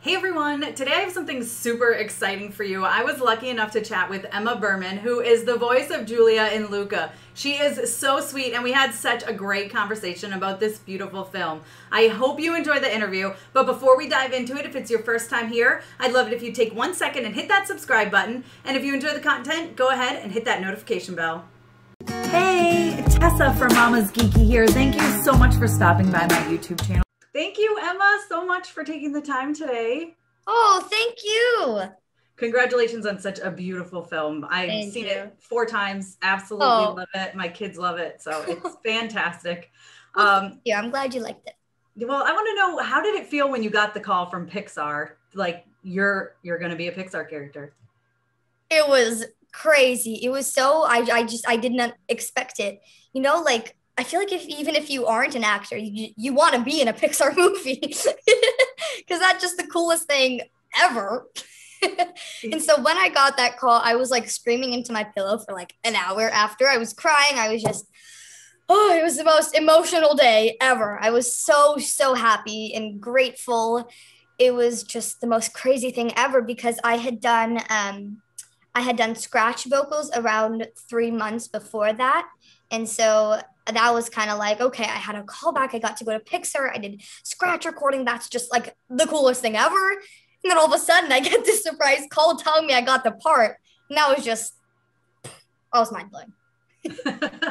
Hey everyone, today I have something super exciting for you. I was lucky enough to chat with Emma Berman, who is the voice of Giulia in Luca. She is so sweet and we had such a great conversation about this beautiful film. I hope you enjoy the interview, but before we dive into it, if it's your first time here, I'd love it if you take 1 second and hit that subscribe button. And if you enjoy the content, go ahead and hit that notification bell. Hey, Tessa from Mama's Geeky here. Thank you so much for stopping by my YouTube channel. Thank you, Emma, so much for taking the time today. Oh, thank you. Congratulations on such a beautiful film. I've seen it 4 times. Absolutely love it. My kids love it. So it's fantastic. Yeah, I'm glad you liked it. Well, I want to know, how did it feel when you got the call from Pixar? Like you're going to be a Pixar character. It was crazy. It was so, I did not expect it. You know, like, I feel like even if you aren't an actor, you want to be in a Pixar movie because that's just the coolest thing ever. And so when I got that call, I was like screaming into my pillow for like an hour after. I was crying. I was just, it was the most emotional day ever. I was so happy and grateful. It was just the most crazy thing ever because I had done scratch vocals around 3 months before that. And so that was kind of like, okay, I had a callback. I got to go to Pixar. I did scratch recording. That's just like the coolest thing ever. And then all of a sudden I get this surprise call telling me I got the part. And that was just, I was mind blowing.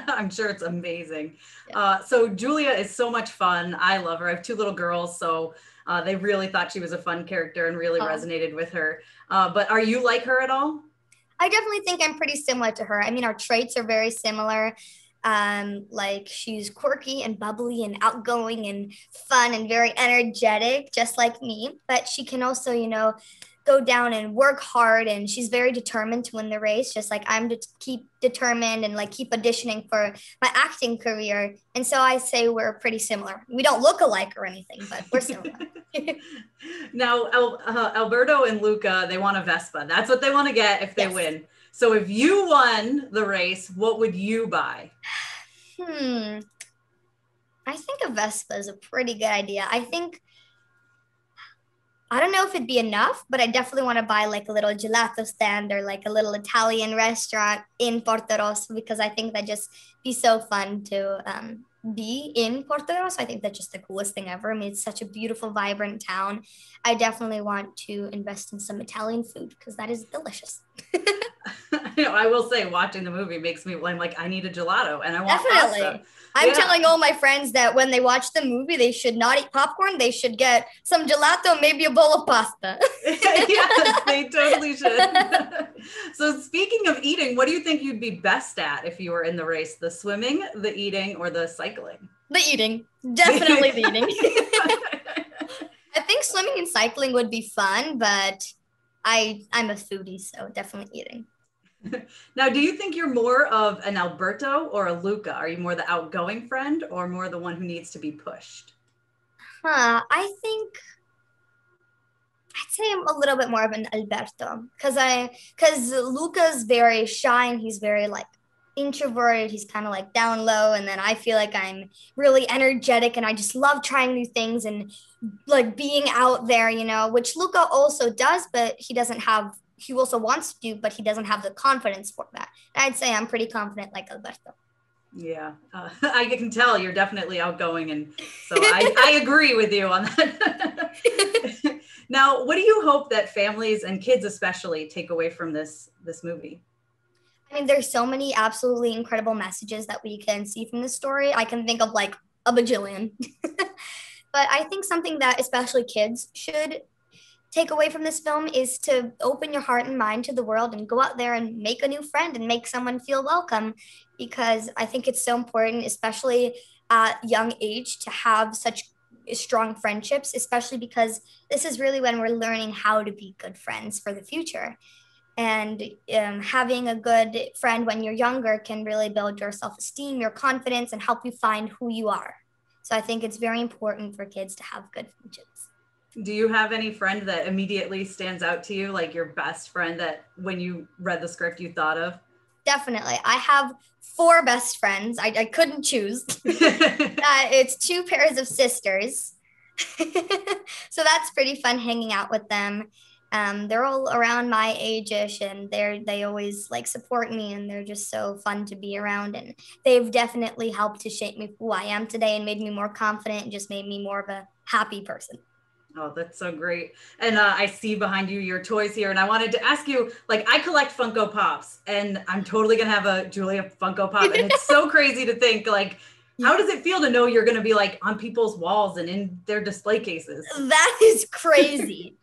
I'm sure it's amazing. Yeah. So Giulia is so much fun. I love her. I have 2 little girls. So they really thought she was a fun character and really resonated with her. But are you like her at all? I definitely think I'm pretty similar to her. I mean, our traits are very similar. Like she's quirky and bubbly and outgoing and fun and very energetic, just like me. But she can also, you know, go down and work hard, and she's very determined to win the race, just like I'm to keep determined and like keep auditioning for my acting career. And so I say we're pretty similar. We don't look alike or anything, but we're similar. Now, Alberto and Luca, they want a Vespa. That's what they want to get if they win. So if you won the race, what would you buy? I think a Vespa is a pretty good idea. I don't know if it'd be enough, but I definitely want to buy like a little gelato stand or like a little Italian restaurant in Porto Rosso because I think that'd just be so fun to be in Porto Rosso. I think that's just the coolest thing ever. I mean, it's such a beautiful, vibrant town. I definitely want to invest in some Italian food because that is delicious. I will say, watching the movie makes me, I'm like, I need a gelato and I want pasta. I'm telling all my friends that when they watch the movie, they should not eat popcorn. They should get some gelato, maybe a bowl of pasta. Yes, they totally should. So speaking of eating, what do you think you'd be best at if you were in the race? The swimming, the eating, or the cycling? The eating. Definitely the eating. I think swimming and cycling would be fun, but I'm a foodie, so definitely eating. Now, do you think you're more of an Alberto or a Luca? Are you more the outgoing friend or more the one who needs to be pushed? I'd say I'm a little bit more of an Alberto because Luca's very shy and he's very like introverted. He's kind of like down low. And then I feel like I'm really energetic and I just love trying new things and like being out there, you know, which Luca also does, but he also wants to do, but he doesn't have the confidence for that. And I'd say I'm pretty confident like Alberto. Yeah, I can tell you're definitely outgoing. And so I agree with you on that. Now, what do you hope that families and kids especially take away from this movie? I mean, there's so many absolutely incredible messages that we can see from this story. I can think of like a bajillion. But I think something that especially kids should take away from this film is to open your heart and mind to the world and go out there and make a new friend and make someone feel welcome, because I think it's so important, especially at young age, to have such strong friendships, especially because this is really when we're learning how to be good friends for the future. And having a good friend when you're younger can really build your self-esteem, your confidence, and help you find who you are. So I think it's very important for kids to have good friendships. Do you have any friend that immediately stands out to you, like your best friend that when you read the script you thought of? Definitely. I have 4 best friends. I couldn't choose. It's 2 pairs of sisters. So that's pretty fun hanging out with them. They're all around my age-ish, and they always like support me, and they're just so fun to be around. And they've definitely helped to shape me who I am today and made me more confident and just made me more of a happy person. Oh, that's so great. And I see behind you your toys here. And I wanted to ask you, like, I collect Funko Pops, and I'm totally going to have a Giulia Funko Pop. And it's so crazy to think, like, how does it feel to know you're going to be like on people's walls and in their display cases? That is crazy.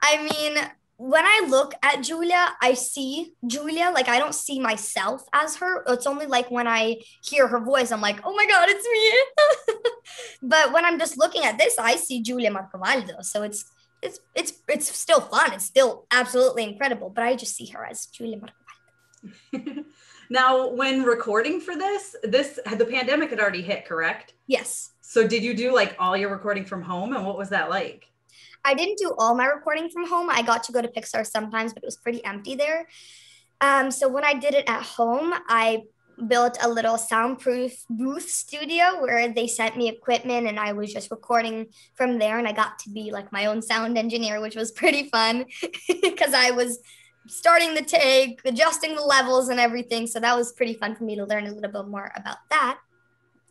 I mean, when I look at Giulia, I see Giulia. Like, I don't see myself as her. It's only like when I hear her voice, I'm like, oh my God, it's me. But when I'm just looking at this, I see Giulia Marcovaldo. So it's still fun. It's still absolutely incredible. But I just see her as Giulia Marcovaldo. Now, when recording for the pandemic had already hit, correct? Yes. So did you do like all your recording from home, and what was that like? I didn't do all my recording from home. I got to go to Pixar sometimes, but it was pretty empty there. So when I did it at home, I built a little soundproof booth studio where they sent me equipment, and I was just recording from there. And I got to be like my own sound engineer, which was pretty fun because I was starting the take, adjusting the levels and everything. So that was pretty fun for me to learn a little bit more about that.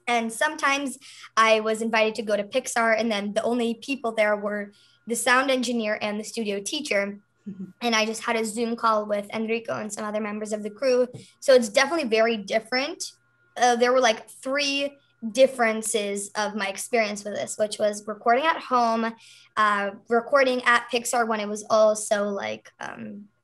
And sometimes I was invited to go to Pixar, and then the only people there were the sound engineer and the studio teacher. And I just had a Zoom call with Enrico and some other members of the crew. So it's definitely very different. There were like 3 differences of my experience with this, which was recording at home, recording at Pixar when it was also like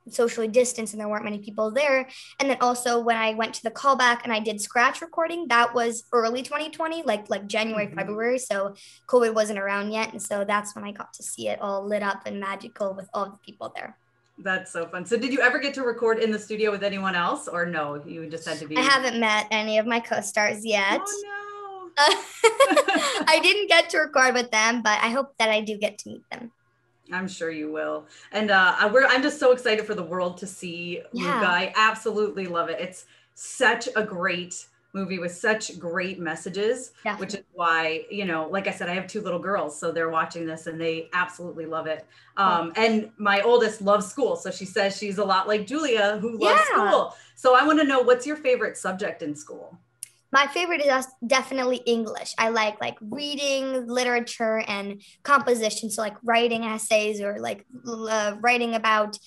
socially distanced and there weren't many people there. And then also when I went to the callback and I did scratch recording, that was early 2020, like January, February. So COVID wasn't around yet. And so that's when I got to see it all lit up and magical with all the people there. That's so fun. So did you ever get to record in the studio with anyone else, or no, you just had to be? I haven't met any of my co-stars yet. Oh no. I didn't get to record with them, but I hope that I do get to meet them. I'm sure you will. And I'm just so excited for the world to see Luca. I absolutely love it. It's such a great movie with such great messages, which is why, you know, like I said, I have 2 little girls, so they're watching this and they absolutely love it. And my oldest loves school. So she says she's a lot like Giulia, who loves school. So I want to know, what's your favorite subject in school? My favorite is definitely English. I like reading, literature, and composition. So like writing essays or like writing about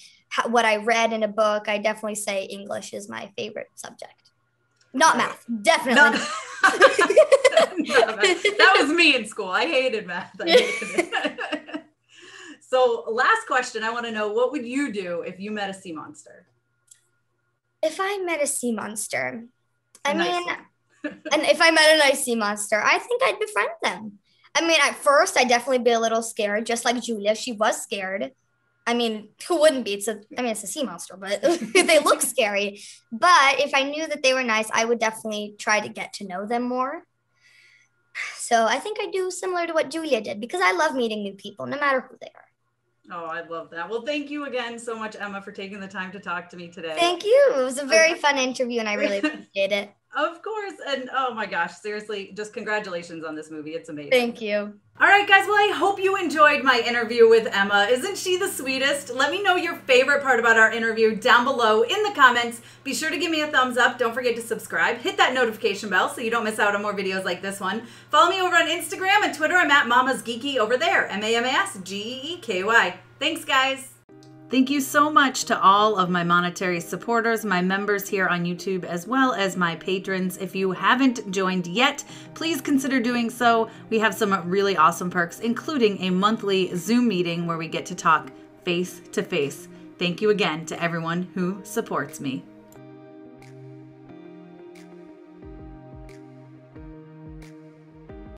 what I read in a book. I definitely say English is my favorite subject. Not math, definitely not. That was me in school. I hated math. I hated it. So last question, I want to know, what would you do if you met a sea monster? If I met a sea monster, and if I met a nice sea monster, I think I'd befriend them. I mean, at first, I'd definitely be a little scared, just like Giulia. She was scared. I mean, who wouldn't be? It's a sea monster, but they look scary. But if I knew that they were nice, I would definitely try to get to know them more. So I think I do similar to what Giulia did, because I love meeting new people, no matter who they are. Oh, I love that. Well, thank you again so much, Emma, for taking the time to talk to me today. Thank you. It was a very fun interview, and I really appreciate it. Of course. And oh my gosh, seriously, just congratulations on this movie. It's amazing. Thank you. All right, guys. Well, I hope you enjoyed my interview with Emma. Isn't she the sweetest? Let me know your favorite part about our interview down below in the comments. Be sure to give me a thumbs up. Don't forget to subscribe. Hit that notification bell so you don't miss out on more videos like this one. Follow me over on Instagram and Twitter. I'm at Mama's Geeky over there. MAMASGEEKY. Thanks, guys. Thank you so much to all of my monetary supporters, my members here on YouTube, as well as my patrons. If you haven't joined yet, please consider doing so. We have some really awesome perks, including a monthly Zoom meeting where we get to talk face to face. Thank you again to everyone who supports me.